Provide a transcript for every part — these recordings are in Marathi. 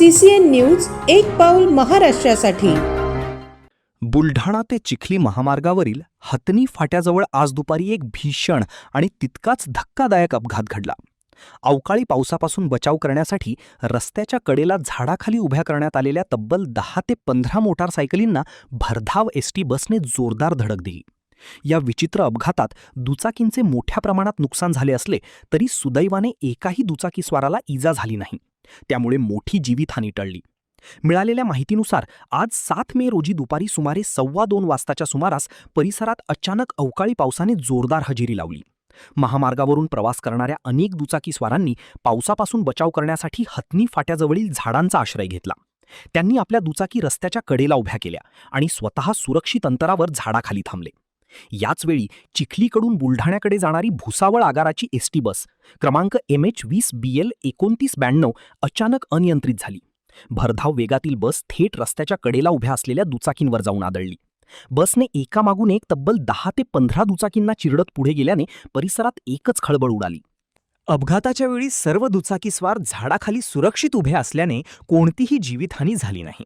CCN न्यूज एक पाऊल महाराष्ट्रासाठी। बुलढाणा ते चिखली महामार्गावरील हतनी फाट्याजवळ आज दुपारी एक भीषण आणि तितकाच धक्कादायक अपघात घडला। अवकाळी पावसापासून बचाव करण्यासाठी रस्त्याच्या कडेला झाडाखाली उभ्या करण्यात आलेल्या तब्बल 10 ते 15 मोटारसायकलींना भरधाव एसटी बसने जोरदार धडक दिली। या विचित्र अपघातात दुचाकींचे मोठ्या प्रमाणात नुकसान झाले असले तरी सुदैवाने एकाही दुचाकीस्वाराला इजा झाली नाही, त्यामुळे मोठी जीवितहानी टळली। मिळालेल्या माहितीनुसार आज 7 मे रोजी दुपारी सुमारे 2:15 वाजताच्या सुमारास परिसरात अचानक अवकाळी पावसाने जोरदार हजेरी लावली। महामार्गावरून प्रवास करणाऱ्या अनेक दुचाकीस्वारांनी पावसापासून बचाव करण्यासाठी हतनी फाट्याजवळील झाडांचा आश्रय घेतला। त्यांनी आपल्या दुचाकी रस्त्याच्या कडेला उभ्या केल्या आणि स्वतः सुरक्षित अंतरावर झाडाखाली थांबले। याचवेळी चिखलीकडून बुलढाण्याकडे जाणारी भुसावळ आगाराची एसटी बस क्रमांक MH20BL 2992 अचानक अनियंत्रित झाली। भरधाव वेगातील बस थेट रस्त्याच्या कडेला उभ्या असलेल्या दुचाकींवर जाऊन आदळली। बसने एकामागून एक तब्बल 10 ते 15 दुचाकींना चिरडत पुढे गेल्याने परिसरात एकच खळबळ उडाली। अपघाताच्या वेळी सर्व दुचाकीस्वार झाडाखाली सुरक्षित उभे असल्याने कोणतीही जीवितहानी झाली नाही।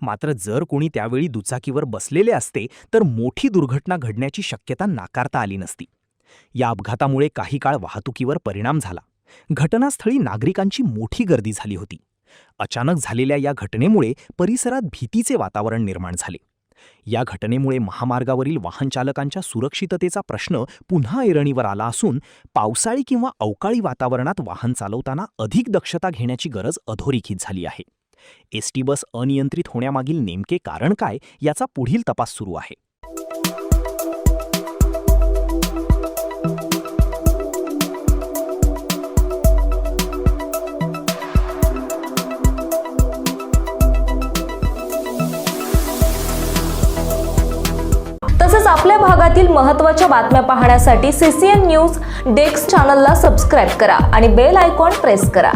मात्र जर कोणी त्यावेळी दुचाकीवर बसलेले असते तर मोठी दुर्घटना घडण्याची शक्यता नाकारता आली नसती। या अपघातामुळे काही काळ वाहतुकीवर परिणाम झाला। घटनास्थळी नागरिकांची मोठी गर्दी झाली होती। अचानक झालेल्या या घटनेमुळे परिसरात भीतीचे वातावरण निर्माण झाले। या घटनेमुळे महामार्गावरील वाहनचालकांच्या सुरक्षिततेचा प्रश्न पुन्हा ऐरणीवर आला असून पावसाळी किंवा अवकाळी वातावरणात वाहन चालवताना अधिक दक्षता घेण्याची गरज अधोरेखित झाली आहे। एसटी बस अनियंत्रित होण्यामागील नेमके कारण काय याचा पुढील तपास सुरू आहे। तसेच आपल्या भागातील महत्त्वाच्या बातम्या पाहण्यासाठी CCN न्यूज डेस्क चॅनलला सबस्क्राइब करा आणि बेल आयकॉन प्रेस करा।